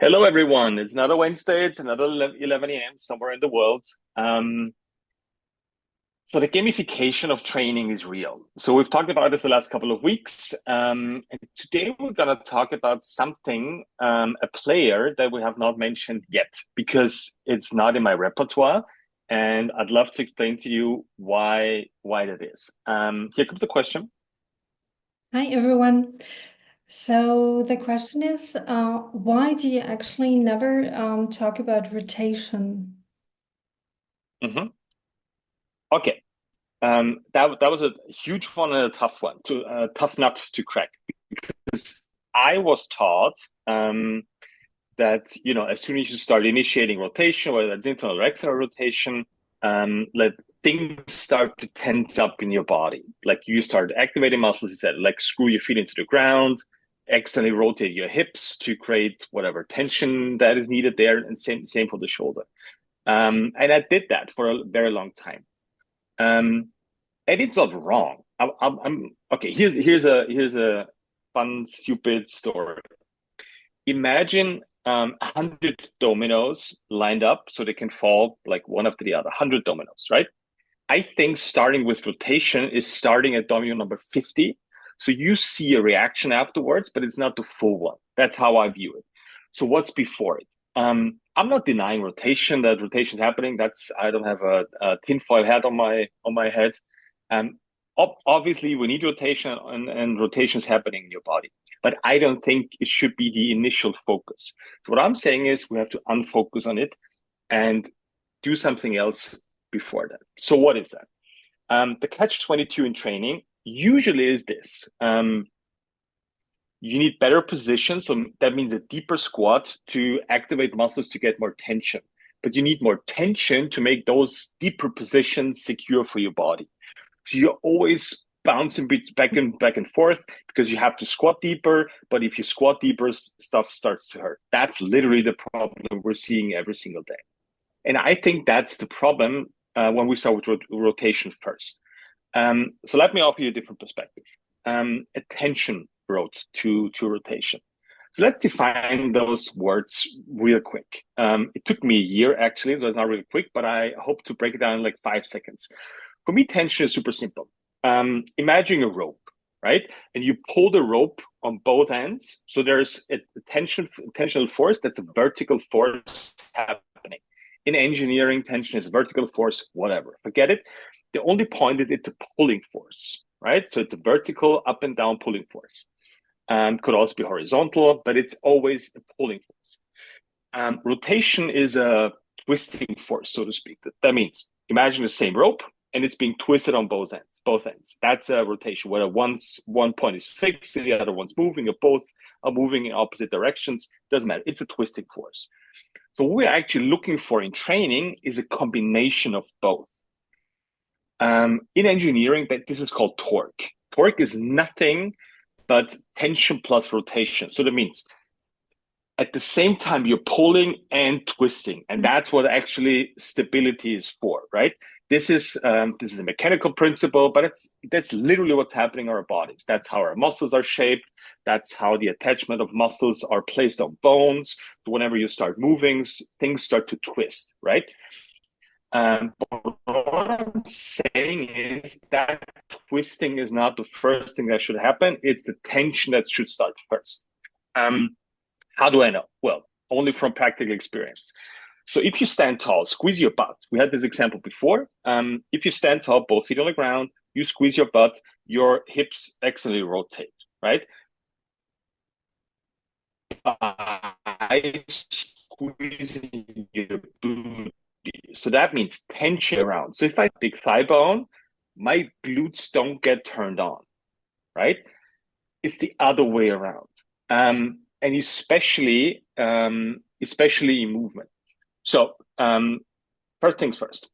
Hello, everyone. It's another Wednesday. It's another 11 a.m. somewhere in the world. So the gamification of training is real. So we've talked about this the last couple of weeks. And today we're going to talk about something, a player that we have not mentioned yet because it's not in my repertoire. And I'd love to explain to you why that is. Here comes the question. Hi, everyone. So the question is, why do you actually never talk about rotation? Mhm. Okay. That was a huge one and a tough one, tough nut to crack. Because I was taught that as soon as you start initiating rotation, whether that's internal or external rotation, let things start to tense up in your body. Like you start activating muscles. You said, like screw your feet into the ground, externally rotate your hips to create whatever tension that is needed there, and same for the shoulder. And I did that for a very long time. Um, and it's not wrong. I'm okay. Here's a fun, stupid story. Imagine 100 dominoes lined up so they can fall like one after the other. 100 dominoes, right? I think starting with rotation is starting at domino number 50. So you see a reaction afterwards, but it's not the full one. That's how I view it. So what's before it? I'm not denying rotation. That rotation is happening. That's I don't have a tinfoil hat on my head. Um, Obviously, we need rotation, and rotation is happening in your body. But I don't think it should be the initial focus. So what I'm saying is we have to unfocus on it and do something else before that. So what is that? The catch 22 in training usually is this. You need better position. So that means a deeper squat to activate muscles to get more tension. But you need more tension to make those deeper positions secure for your body. So you're always bouncing back and forth because you have to squat deeper. But if you squat deeper, stuff starts to hurt. That's literally the problem we're seeing every single day. And I think that's the problem when we start with rotation first. So let me offer you a different perspective. Attention road to rotation. So let's define those words real quick. It took me a year actually, so it's not really quick, but I hope to break it down in like 5 seconds. For me, tension is super simple. Imagine a rope, right? And you pull the rope on both ends. So there's a tensional force that's a vertical force happening. In engineering, tension is vertical force, whatever. Forget it. The only point is it's a pulling force, right? So it's a vertical up and down pulling force. Could also be horizontal, but it's always a pulling force. Rotation is a twisting force, so to speak. That means imagine the same rope and it's being twisted on both ends. Both ends. That's a rotation. Whether one point is fixed and the other one's moving, or both are moving in opposite directions, doesn't matter. It's a twisting force. So what we're actually looking for in training is a combination of both. In engineering, that this is called torque. Torque is nothing but tension plus rotation. So that means at the same time you're pulling and twisting, and that's what actually stability is for, right? This is a mechanical principle, but that's literally what's happening in our bodies. That's how our muscles are shaped. That's how the attachment of muscles are placed on bones. So whenever you start moving, things start to twist, right? But what I'm saying is that twisting is not the first thing that should happen. It's the tension that should start first. Um, how do I know? Well, only from practical experience. So if you stand tall, squeeze your butt. We had this example before. If you stand tall, both feet on the ground, you squeeze your butt, your hips externally rotate, right? By squeezing your booty. So that means tension around. So if I have big thigh bone, my glutes don't get turned on, right? It's the other way around. And especially in movement. So first things first,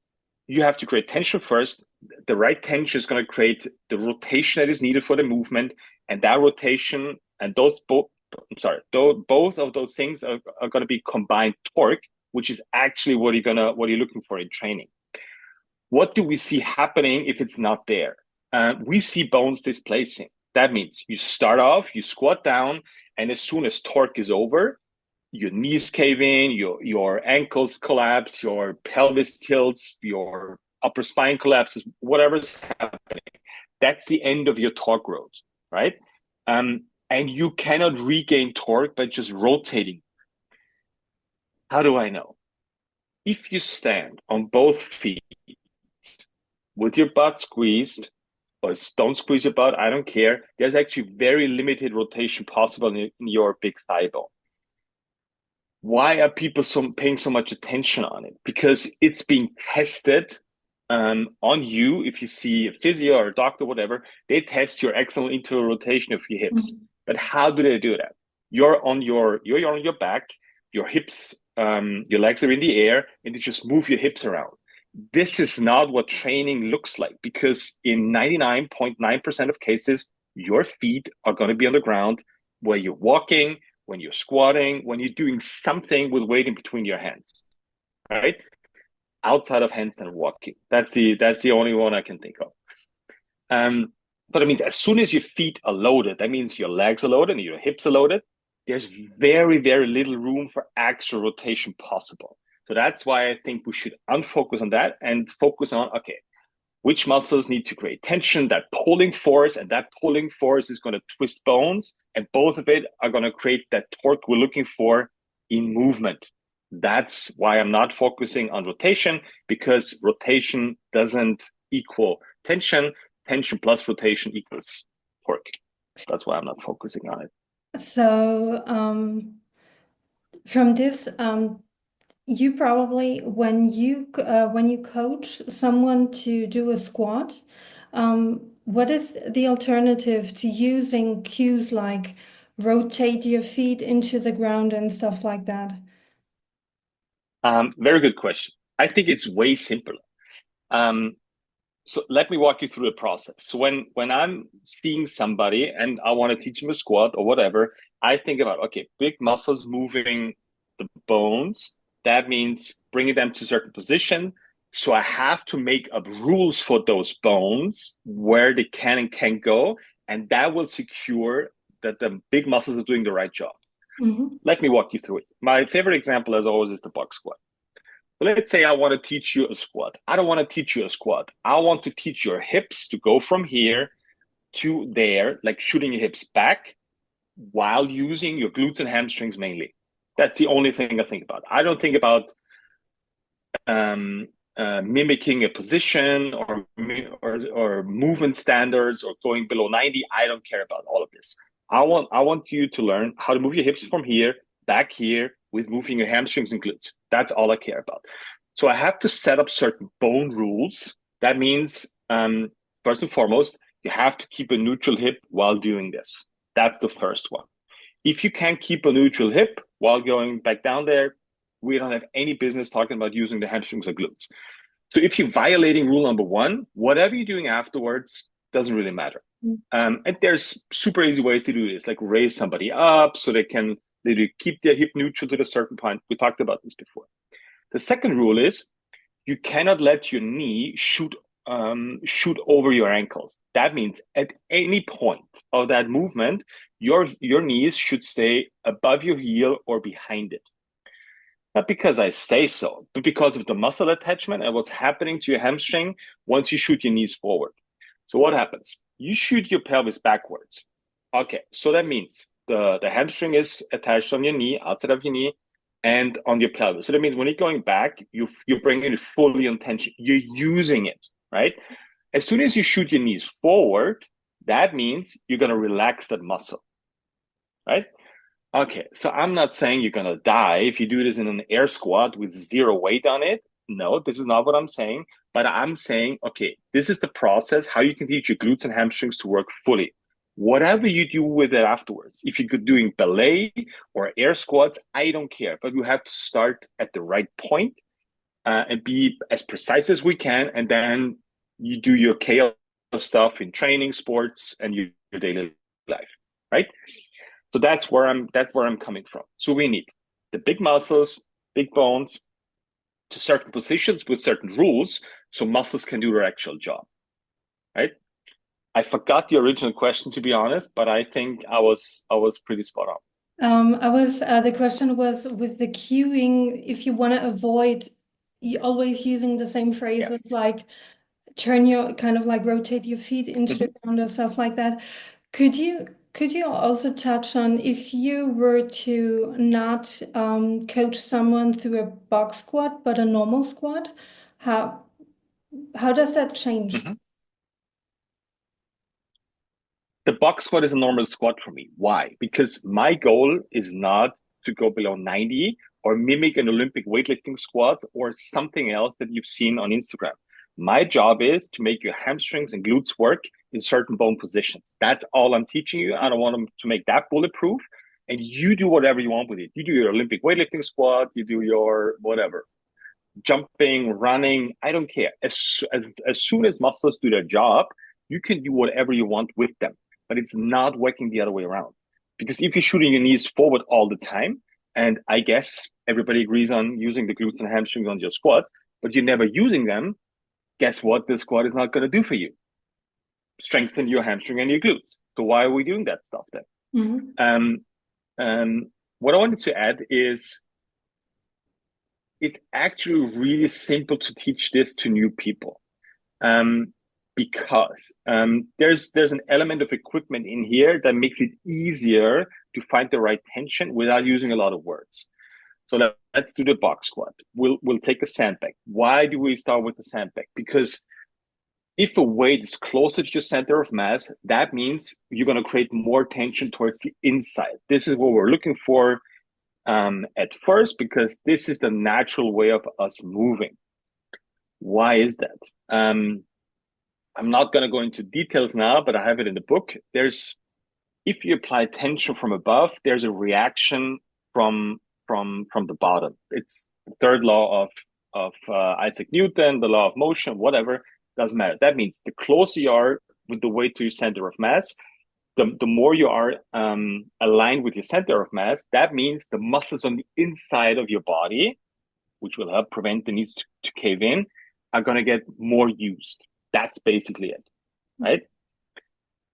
you have to create tension first. The right tension is going to create the rotation that is needed for the movement, and that rotation and those both. I'm sorry, both of those things are going to be combined torque, which is actually what you're looking for in training. What do we see happening if it's not there? We see bones displacing. That means you start off, you squat down, and as soon as torque is over, your knees cave in, your ankles collapse, your pelvis tilts, your upper spine collapses, whatever's happening. That's the end of your torque road, right? And you cannot regain torque by just rotating. How do I know? If you stand on both feet with your butt squeezed, or don't squeeze your butt, I don't care. There's actually very limited rotation possible in your big thigh bone. Why are people paying so much attention on it? Because it's being tested on you. If you see a physio or a doctor, whatever, they test your external internal rotation of your hips. Mhm. But how do they do that? You're on your back, your hips, your legs are in the air, and you just move your hips around. This is not what training looks like, because in 99.9% of cases, your feet are going to be on the ground where you're walking, when you're squatting, when you're doing something with weight in between your hands, right? Outside of handstand walking. That's the only one I can think of. But it means as soon as your feet are loaded, that means your legs are loaded and your hips are loaded. There's very, very little room for axial rotation possible. So that's why I think we should unfocus on that and focus on, okay, which muscles need to create tension, that pulling force, and that pulling force is going to twist bones, and both of it are going to create that torque we're looking for in movement. That's why I'm not focusing on rotation, because rotation doesn't equal tension. Tension plus rotation equals torque. That's why I'm not focusing on it. So from this, you probably when you coach someone to do a squat, what is the alternative to using cues like rotate your feet into the ground and stuff like that? Very good question. I think it's way simpler. Um, so let me walk you through the process. So when I'm seeing somebody and I want to teach them a squat or whatever, I think about, okay, big muscles moving the bones. That means bringing them to a certain position. So I have to make up rules for those bones where they can and can't go, and that will secure that the big muscles are doing the right job. Mm-hmm. Let me walk you through it. My favorite example, as always, is the box squat. Let's say I want to teach you a squat. I don't want to teach you a squat. I want to teach your hips to go from here to there, like shooting your hips back while using your glutes and hamstrings mainly. That's the only thing I think about. I don't think about um, mimicking a position or movement standards or going below 90. I don't care about all of this. I want you to learn how to move your hips from here back here with moving your hamstrings and glutes. That's all I care about. So I have to set up certain bone rules. That means first and foremost, you have to keep a neutral hip while doing this. That's the first one. If you can't keep a neutral hip while going back down there, we don't have any business talking about using the hamstrings or glutes. So if you're violating rule number one, whatever you're doing afterwards doesn't really matter. And there's super easy ways to do this, like raise somebody up so they can literally keep their hip neutral to a certain point. We talked about this before. The second rule is you cannot let your knee shoot over your ankles. That means at any point of that movement, your knees should stay above your heel or behind it. Not because I say so, but because of the muscle attachment and what's happening to your hamstring once you shoot your knees forward. So what happens? You shoot your pelvis backwards. Okay, so that means the hamstring is attached on your knee, outside of your knee, and on your pelvis. So that means when you're going back, you're bringing it fully on tension. You're using it, right? As soon as you shoot your knees forward, that means you're going to relax that muscle, right? Okay, so I'm not saying you're gonna die if you do this in an air squat with zero weight on it. No, this is not what I'm saying. But I'm saying, okay, this is the process how you can teach your glutes and hamstrings to work fully. Whatever you do with it afterwards, if you're doing ballet or air squats, I don't care. But you have to start at the right point and be as precise as we can, and then you do your KO stuff in training, sports, and your daily life, right? So that's where I'm coming from. So we need the big muscles, big bones to certain positions with certain rules, so muscles can do their actual job, right? I forgot the original question, to be honest, but I think I was pretty spot on. The question was with the cueing, if you want to avoid always using the same phrases Yes. like turn your kind of like rotate your feet into the Mhm. ground or stuff like that. Could you also touch on if you were to not coach someone through a box squat but a normal squat, how how does that change? Mhm. The box squat is a normal squat for me. Why? Because my goal is not to go below 90 or mimic an Olympic weightlifting squat or something else that you've seen on Instagram. My job is to make your hamstrings and glutes work in certain bone positions. That's all I'm teaching you. I don't want them to make that bulletproof. And you do whatever you want with it. You do your Olympic weightlifting squat, you do your whatever, jumping, running, I don't care. As soon as muscles do their job, you can do whatever you want with them, but it's not working the other way around. Because if you're shooting your knees forward all the time, and I guess everybody agrees on using the glutes and hamstrings on your squat, but you're never using them, guess what? The squat is not going to do for you. Strengthen your hamstring and your glutes. So why are we doing that stuff then? Mhm. Um, what I wanted to add is it's actually really simple to teach this to new people. um, because there's an element of equipment in here that makes it easier to find the right tension without using a lot of words. So let's do the box squat. We'll take a sandbag. Why do we start with the sandbag? Because if a weight is closer to your center of mass, that means you're going to create more tension towards the inside. This is what we're looking for at first, because this is the natural way of us moving. Why is that? I'm not going to go into details now, but I have it in the book. If you apply tension from above, there's a reaction from from the bottom. It's the third law of Isaac Newton, the law of motion, whatever, doesn't matter. That means the closer you are with the weight to your center of mass, the more you are aligned with your center of mass. That means the muscles on the inside of your body, which will help prevent the knees to cave in, are going to get more used. That's basically it, right?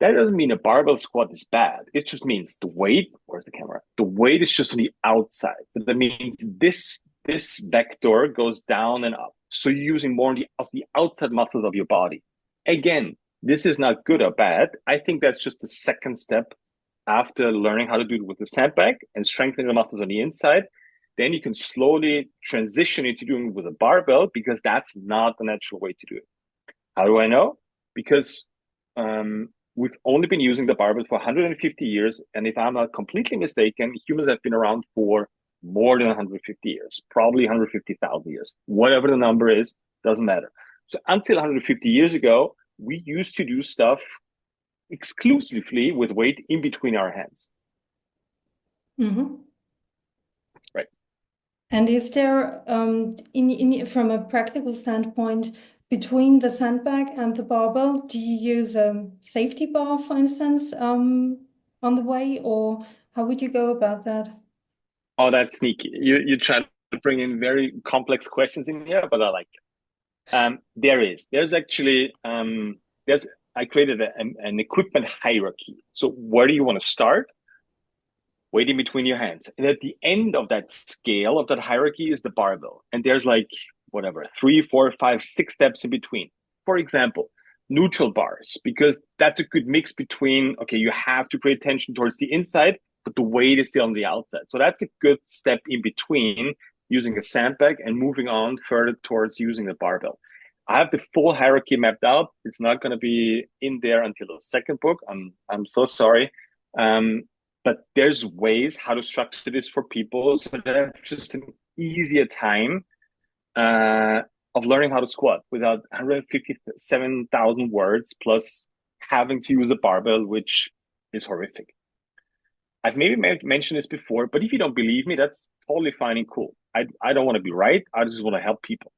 That doesn't mean a barbell squat is bad. It just means the weight, where's the camera? The weight is just on the outside. So that means this vector goes down and up. So you're using more of the outside muscles of your body. Again, this is not good or bad. I think that's just the second step after learning how to do it with the sandbag and strengthening the muscles on the inside. Then you can slowly transition into doing it with a barbell, because that's not the natural way to do it. How do I know? Because we've only been using the barbell for 150 years. And if I'm not completely mistaken, humans have been around for more than 150 years, probably 150,000 years. Whatever the number is, doesn't matter. So until 150 years ago, we used to do stuff exclusively with weight in between our hands. Mhm. Right. And is there, from a practical standpoint, between the sandbag and the barbell, do you use a safety bar, for instance, on the way, or how would you go about that? Oh, that's sneaky. You try to bring in very complex questions in here, but I like it. There's actually there's I created an equipment hierarchy. So where do you want to start? Weight in between your hands. And at the end of that scale of that hierarchy is the barbell. And there's like whatever, 3, 4, 5, 6 steps in between. For example, neutral bars, because that's a good mix between, okay, you have to pay attention towards the inside, but the weight is still on the outside. So that's a good step in between using a sandbag and moving on further towards using the barbell. I have the full hierarchy mapped out. It's not going to be in there until the second book. I'm so sorry. Um, but there's ways how to structure this for people so they have just an easier time uh, of learning how to squat without 157,000 words plus having to use a barbell, which is horrific. I've maybe mentioned this before, but if you don't believe me, that's totally fine and cool. I don't want to be right. I just want to help people.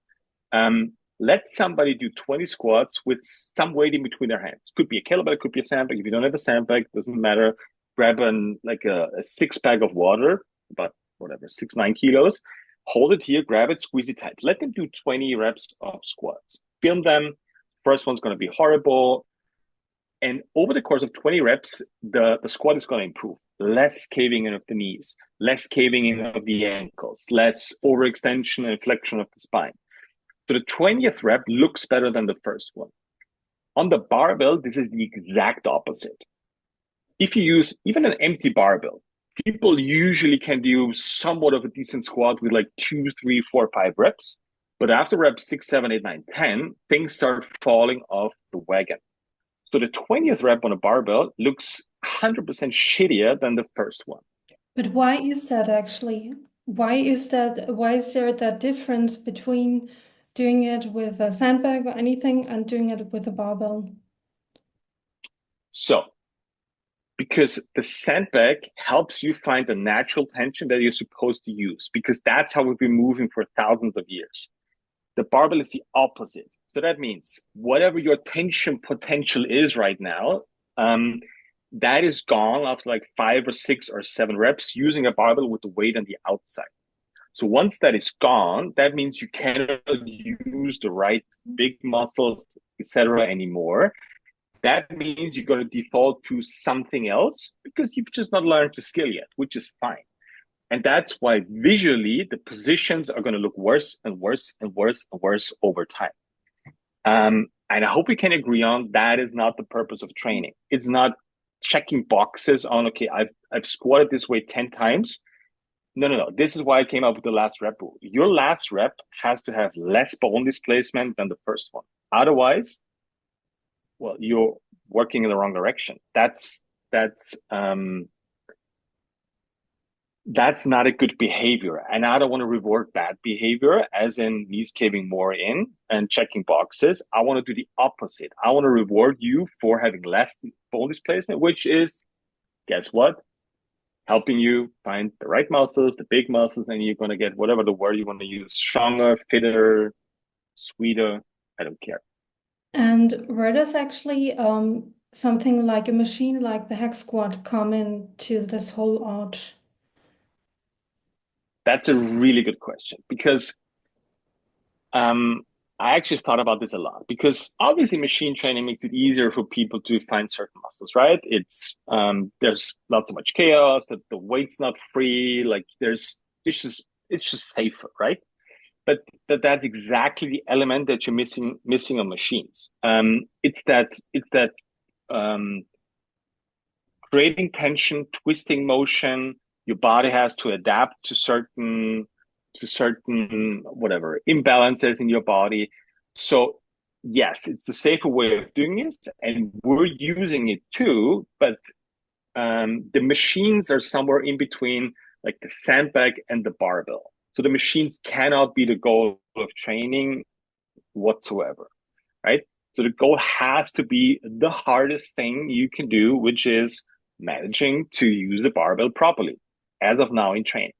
Let somebody do 20 squats with some weight in between their hands. Could be a kettlebell, could be a sandbag. If you don't have a sandbag, doesn't matter. Grab a 6 pack of water, about whatever, 6, 9 kilos. Hold it here, grab it, squeeze it tight. Let them do 20 reps of squats. Film them. First one's going to be horrible. And over the course of 20 reps, the squat is going to improve. Less caving in of the knees, less caving in of the ankles, less overextension and flexion of the spine. So the 20th rep looks better than the first one. On the barbell, this is the exact opposite. If you use even an empty barbell, people usually can do somewhat of a decent squat with like 2, 3, 4, 5 reps. But after reps 6, 7, 8, 9, 10, things start falling off the wagon. So the 20th rep on a barbell looks 100% shittier than the first one. But why is that actually? Why is that? Why is there that difference between doing it with a sandbag or anything and doing it with a barbell? So, because the sandbag helps you find the natural tension that you're supposed to use, because that's how we've been moving for thousands of years. The barbell is the opposite. So that means whatever your tension potential is right now, that is gone after like 5 or 6 or 7 reps using a barbell with the weight on the outside. So once that is gone, that means you cannot use the right big muscles, etc. anymore. That means you're going to default to something else because you've just not learned the skill yet, which is fine. And that's why visually the positions are going to look worse and worse and worse and worse over time. And I hope we can agree on that is not the purpose of training. It's not checking boxes on, okay, I've squatted this way 10 times. No. This is why I came up with the last rep rule. Your last rep has to have less bone displacement than the first one. Otherwise, well, you're working in the wrong direction. That's not a good behavior. And I don't want to reward bad behavior, as in knees caving more in and checking boxes. I want to do the opposite. I want to reward you for having less bone displacement, which is, guess what? Helping you find the right muscles, the big muscles, and you're going to get whatever the word you want to use, stronger, fitter, sweeter. I don't care. And where does actually something like a machine like the hack squat come into this whole arch? That's a really good question because I actually thought about this a lot because obviously machine training makes it easier for people to find certain muscles, right? It's there's not so much chaos, that the weight's not free, like it's just safer, right? But that's exactly the element that you're missing on machines. It's that um, creating tension, twisting motion. Your body has to adapt to certain whatever imbalances in your body. So yes, it's the safer way of doing it, and we're using it too. But the machines are somewhere in between, like the sandbag and the barbell. So the machines cannot be the goal of training whatsoever, right? So the goal has to be the hardest thing you can do, which is managing to use the barbell properly as of now in training.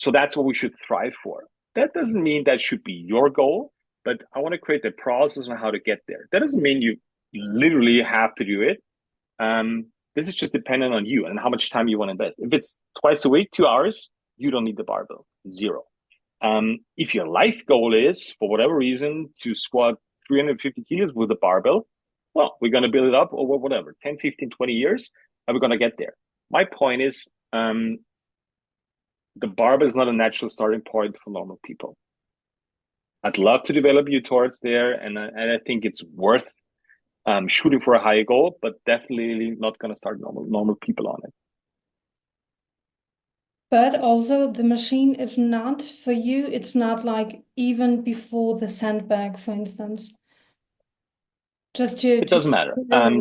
So that's what we should thrive for. That doesn't mean that should be your goal, but I want to create the process on how to get there. That doesn't mean you literally have to do it. This is just dependent on you and how much time you want to invest. If it's twice a week, 2 hours, you don't need the barbell, 0. If your life goal is, for whatever reason, to squat 350 kilos with a barbell, well, we're going to build it up over whatever, 10, 15, 20 years, and we're going to get there. My point is, the barbell is not a natural starting point for normal people. I'd love to develop you towards there, and I think it's worth shooting for a higher goal, but definitely not going to start normal people on it. But also the machine is not for you. It's not like even before the sandbag, for instance. Just to It doesn't matter.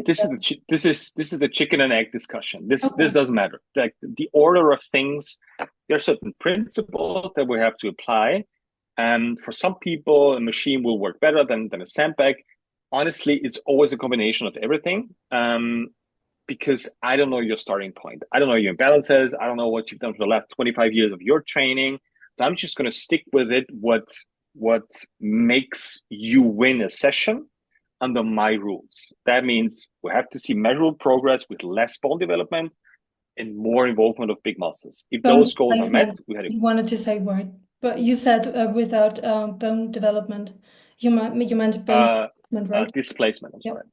This is that. this is the chicken and egg discussion. This Okay. doesn't matter. Like the order of things, there are certain principles that we have to apply. And for some people, a machine will work better than a sandbag. Honestly, it's always a combination of everything. Because I don't know your starting point. I don't know your imbalances. I don't know what you've done for the last 25 years of your training. So I'm just going to stick with it. What makes you win a session under my rules. That means we have to see measurable progress with less bone development and more involvement of big muscles. If Bone those goals are met, development. we had a You wanted to say word, but you said without bone development. You meant bone development, right? displacement. I'm sorry. Yep.